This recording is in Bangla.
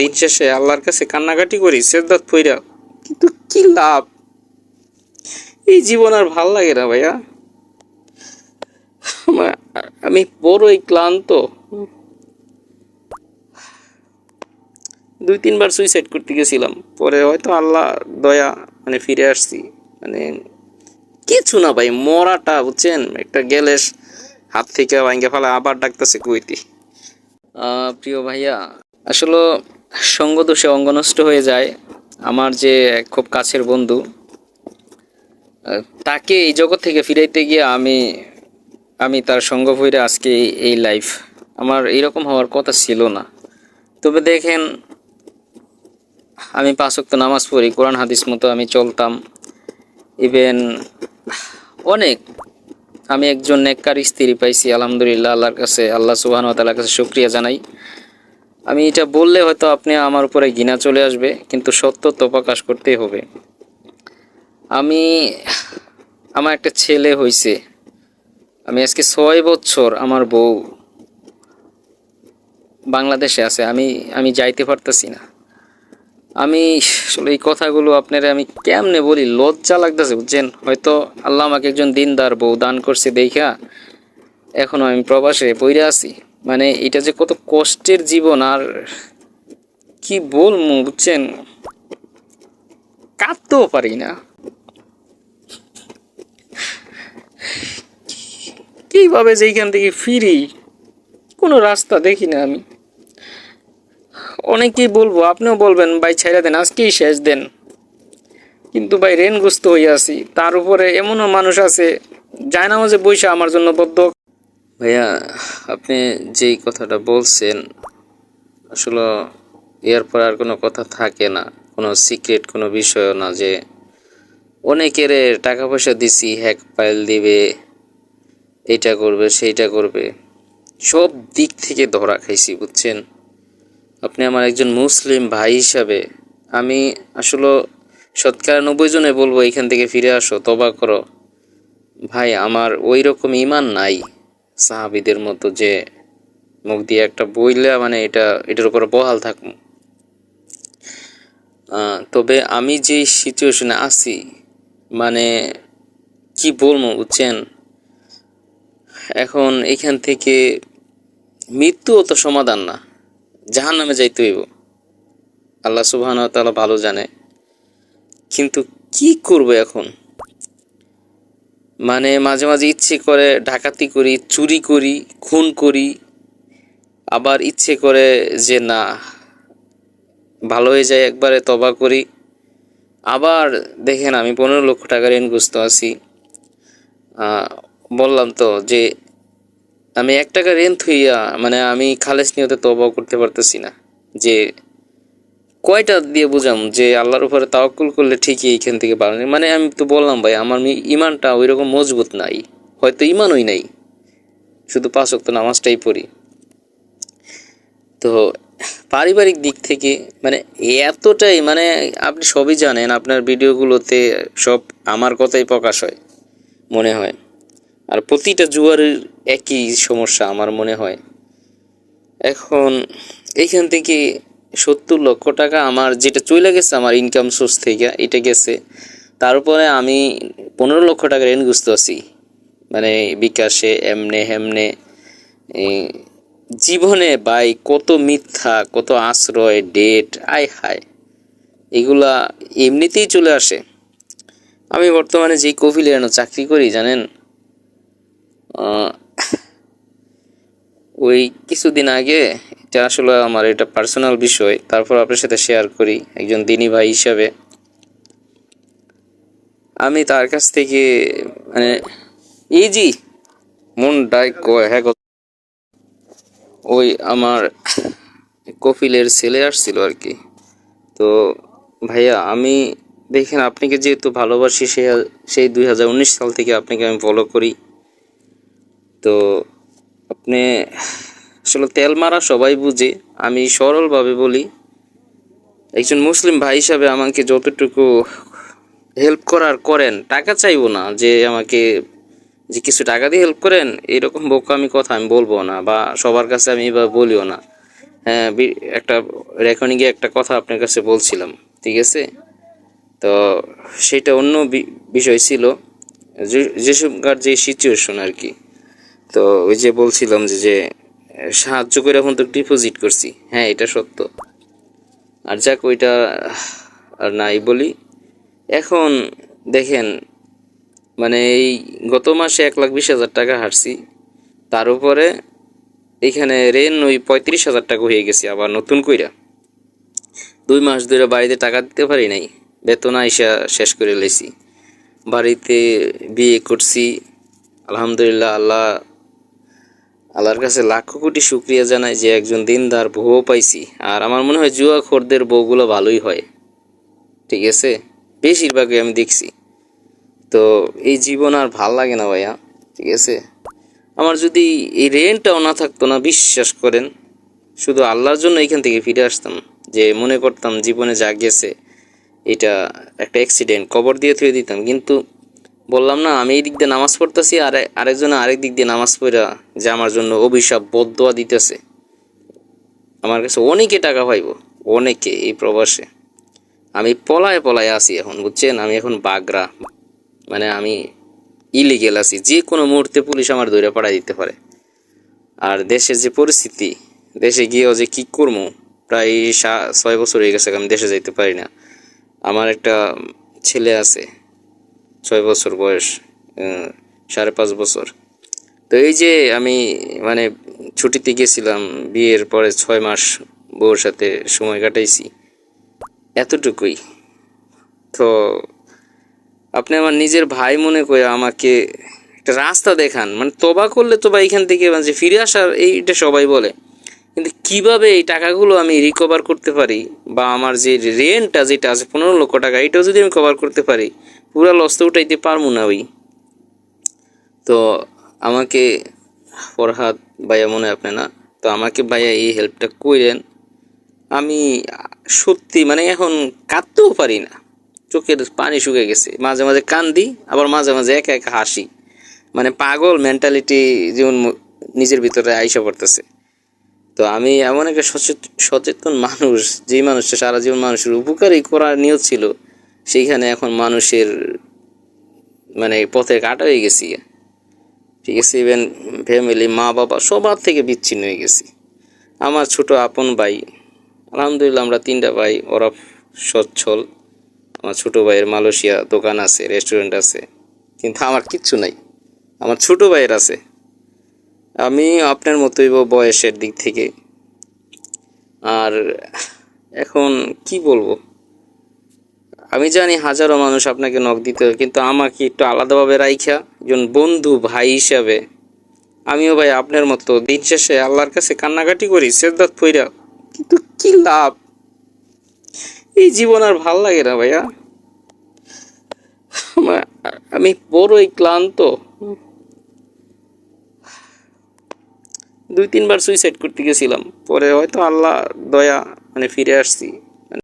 দিন শেষে আল্লাহর কাছে কান্নাকাটি করি সেজদাত পইরা, কিন্তু কি লাভ? এই জীবন আর ভাল লাগে না ভাইয়া। আমি বড়ই ক্লান্ত। 2-3 বার সুইসাইড করতে গেছিলাম, পরে হয়তো আল্লাহ দয়া ফিরে আসছি। কিছু না ভাই, মরাটা বুঝছেন একটা গ্যালেস হাত থেকে ভাঙ্গে ফেলা আবার ডাকতেছে কইতে। প্রিয় ভাইয়া, আসলে সঙ্গ দোষে অঙ্গ নষ্ট হয়ে যায়। আমার যে খুব কাছের বন্ধু, তাকে এই জগৎ থেকে ফিরাইতে গিয়ে আমি তার সঙ্গ ভইরা আজকে এই লাইফ। আমার এরকম হওয়ার কথা ছিল না। তবে দেখেন, আমি 5 ওয়াক্ত নামাজ পড়ি, কোরআন হাদিস মতো আমি চলতাম। ইভেন আমি একজন নেককার স্ত্রী পাইছি আলহামদুলিল্লাহ। আল্লাহর কাছে, আল্লাহ সুবহানাহু ওয়া তাআলার কাছে শুকরিয়া জানাই। আমি এটা বললে হয়তো আপনি আমার উপরে ঘৃণা চলে আসবে, কিন্তু সত্য তো প্রকাশ করতেই হবে। আমার একটা ছেলে হইছে, আমি আজকে 6 বছর, আমার বউ বাংলাদেশে আছে, আমি যাইতে পারতেছি না। আমি আসলে এই কথাগুলো আপনারা আমি কেমনে বলি, লজ্জা লাগতেছে বুঝছেন। হয়তো আল্লাহ আমাকে একজন দিনদার বউ দান করছে দেখা এখনো আমি প্রবাসে পইরা আছি। এটা যে কত কষ্টের জীবন, আর কি বলবো বুঝছেন, কাঁদতেও পারি না। কিভাবে যে এইখান থেকে ফিরি, কোনো রাস্তা দেখি না আমি। অনেকেই বলবো, আপনিও বলবেন ভাই ছাইরা দেন, আজকেই শেষ দেন, কিন্তু ভাই ঋণগ্রস্ত হয়ে আছি। তার উপরে এমনও মানুষ আছে জায়নামাজে বইসা আমার জন্য বদ্ধ। ভাইয়া, আপনি যেই কথাটা বলছেন, আসলে এরপর আর কোনো কথা থাকে না, কোনো সিক্রেট কোনো বিষয়ও না যে অনেকের টাকা পয়সা দিছি, হ্যাক ফাইল দিবে, এইটা করবে সেইটা করবে, সব দিক থেকে ধরা খাইছি বুঝছেন। আপনি আমার একজন মুসলিম ভাই হিসাবে আমি আসলে 90% জনে বলবো এখান থেকে ফিরে আসো, তওবা করো। ভাই, আমার ওই রকম ঈমান নাই সাহাবীদের মতো যে মুখ দিয়ে একটা বইলা এটার উপর বহাল থাকবো। তবে আমি যে সিচুয়েশনে আছি, কি বলবো বুঝছেন, এখন এখান থেকে মৃত্যুও তো সমাধান না, জাহান্নামে যাইতে হইব, আল্লাহ সুবহানাহু ওয়া তাআলা ভালো জানে। কিন্তু কি করব এখন? মাঝে মাঝে ইচ্ছে করে ডাকাতি করি, চুরি করি, খুন করি, আবার ইচ্ছে করে যে না ভালো হয়ে যায় একবারে তওবা করি। আবার দেখেন, আমি 15 লক্ষ টাকা ঋণগ্রস্ত আছি। বললাম তো যে আমি 1 টাকা ঋণ থইয়া আমি খালেস নিয়তে তওবাও করতে পারতেছি না। যে কয়টা দিয়ে বুঝাম যে আল্লাহর উপরে তাওয়াক্কুল করলে ঠিকই এইখান থেকে বাড়ানো। আমি তো বললাম ভাই, আমার ইমানটা ওই রকম মজবুত নাই, হয়তো ইমানই নাই, শুধু 5 ওয়াক্ত নামাজটাই পড়ি। তো পারিবারিক দিক থেকে এতটাই আপনি সবই জানেন, আপনার ভিডিওগুলোতে সব আমার কথাই প্রকাশ হয় মনে হয়, আর প্রতিটা জুয়ারের একই সমস্যা আমার মনে হয়। এখন এইখান থেকে 70 লক্ষ টাকা আমার যেটা চলে গেছে আমার ইনকাম সোর্স থেকে, এটা গেছে। তারপরে আমি 15 লক্ষ টাকা ঋণগ্রস্ত আছি, বিকাশে এমনে হেমনে। জীবনে ভাই কত মিথ্যা, কত আশ্রয়, ডেট, আয় হায়, এগুলা এমনিতেই চলে আসে। আমি বর্তমানে যে কফিলে চাকরি করি জানেন, ওই কিছুদিন আগে, এটা আসলে আমার এটা পার্সোনাল বিষয়, তারপর আপনার সাথে শেয়ার করি একজন দিনী ভাই হিসাবে। আমি তার কাছ থেকে মনটাই হ্যাঁ, ওই আমার কফিলের ছেলে আসছিল আর কি। তো ভাইয়া, আমি দেখেন আপনাকে যেহেতু ভালোবাসি, সেই 2019 সাল থেকে আপনাকে আমি ফলো করি। তো আপনি আসলে তেল মারা সবাই বুঝে, আমি সরলভাবে বলি, একজন মুসলিম ভাই হিসাবে আমাকে যতটুকু হেল্প করার করেন। টাকা চাইবো না যে আমাকে যে কিছু টাকা দিয়ে হেল্প করেন, এরকম বোকামি কথা আমি বলবো না, বা সবার কাছে আমি এবার বলিও না। হ্যাঁ, একটা রেকর্ডিংয়ে একটা কথা আপনার কাছে বলছিলাম, ঠিক আছে? তো সেটা অন্য বিষয় ছিল, যেসবকার যে সিচুয়েশন আর কি। তো ওই যে বলছিলাম যে সাহায্য করে এখন তো ডিপোজিট করছি, হ্যাঁ এটা সত্য। আর যাক ওইটা আর নাই বলি। এখন দেখেন, মানে এই গত মাসে 1,20,000 টাকা হারছি, তার উপরে এখানে ঋণ ওই 35,000 টাকা হয়ে গেছে আবার নতুন কইরা। 2 মাস ধরে বাড়িতে টাকা দিতে পারি নাই, বেতন আইসা শেষ করে লেছি। বাড়িতে বিয়ে করছি, আলহামদুলিল্লাহ। আল্লাহর কাছে লাখ কোটি শুক্রিয়া জানাই যে একজন দিনদার বউও পাইছি। আর আমার মনে হয় জুয়াখোরদের বউগুলো ভালোই হয়, ঠিক আছে? বেশিরভাগই আমি দেখছি। তো এই জীবন আর ভাল লাগে না ভাইয়া, ঠিক আছে? আমার যদি এই রেন্টটাও না থাকতো না, বিশ্বাস করেন, শুধু আল্লাহর জন্য এখান থেকে ফিরে আসতাম। যে মনে করতাম জীবনে যা গেছে এটা একটা অ্যাক্সিডেন্ট, কবর দিয়ে থুয়ে দিতাম। কিন্তু বললাম না, আমি এই দিক দিয়ে নামাজ পড়তেছি, আর আরেকজন আরেক দিক দিয়ে নামাজ পড়া যে আমার জন্য অভিশাপ বদদোয়া দিতেছে। আমার কাছে অনেকে টাকা পাইব, অনেকে এই প্রবাসে। আমি পলায় পলায় আছি এখন, বুঝছেন? আমি এখন বাগরা, মানে আমি ইলিগেল আছি। যে কোনো মুহূর্তে পুলিশ আমার ধরে পাঠাই দিতে পারে। আর দেশের যে পরিস্থিতি, দেশে গিয়েও যে কী করবো, প্রায় 6 বছর হয়ে গেছে আমি দেশে যাইতে পারি না। আমার একটা ছেলে আছে, 6 বছর বয়স, 5.5 বছর। তো এই যে আমি মানে ছুটিতে গেছিলাম, বিয়ের পরে 6 মাস বউর সাথে সময় কাটাইছি, এতটুকুই। তো আপনি আমার নিজের ভাই মনে করে আমাকে একটা রাস্তা দেখান, মানে তবা করলে তো বা এখান থেকে মানে ফিরে আসার, এইটা সবাই বলে, কিন্তু কিভাবে এই টাকাগুলো আমি রিকভার করতে পারি, বা আমার যে রেন্টটা যেটা আছে 15 লক্ষ টাকা, এটাও যদি আমি কভার করতে পারি, পুরা লস তো উঠাইতে পারবো না ওই। তো আমাকে ফরহাদ ভাইয়া মনে হয় আপনি না, তো আমাকে ভাইয়া এই হেল্পটা করেন। আমি সত্যি মানে এখন কাঁদতেও পারি না, চোখের পানি শুকিয়ে গেছে। মাঝে মাঝে কান্দি, আবার মাঝে মাঝে একা একা হাসি। মানে পাগল মেন্টালিটি যেমন নিজের ভিতরে আইসা পড়তেছে। তো আমি এমন একটা সচেতন মানুষ, যেই মানুষটা সারা জীবন মানুষের উপকারই করার নিয়ত ছিল, সেইখানে এখন মানুষের মানে পথে কাটা হয়ে গেছি, ঠিক আছে? ইভেন ফ্যামিলি, মা বাবা সবার থেকে বিচ্ছিন্ন হয়ে গেছি। আমার ছোট আপন ভাই, আলহামদুলিল্লাহ আমরা 3টা ভাই, ওরা সচ্ছল। আমার ছোট ভাইয়ের মালয়েশিয়া দোকান আছে, রেস্টুরেন্ট আছে, কিন্তু আমার কিচ্ছু নাই। আমার ছোট ভাইয়ের আছে। আমি আপনার মতোই বয়সের দিক থেকে। আর এখন কি বলবো, আমি জানি হাজারো মানুষ আপনাকে নক দিতে হয়, কিন্তু আমাকে একটু আলাদাভাবে রাইখা একজন বন্ধু ভাই হিসাবে আমিও ভাই আপনার মতো দিন শেষে আল্লাহর কাছে কান্নাকাটি করি সেজদাত পইরা, কিন্তু কি লাভ? এই জীবন আর ভাল লাগে না ভাইয়া। আমি বড়ই ক্লান্ত। 2-3 বার সুইসাইড করতে গেছিলাম, পরে হয়তো আল্লাহ দয়া মানে ফিরে আসছি।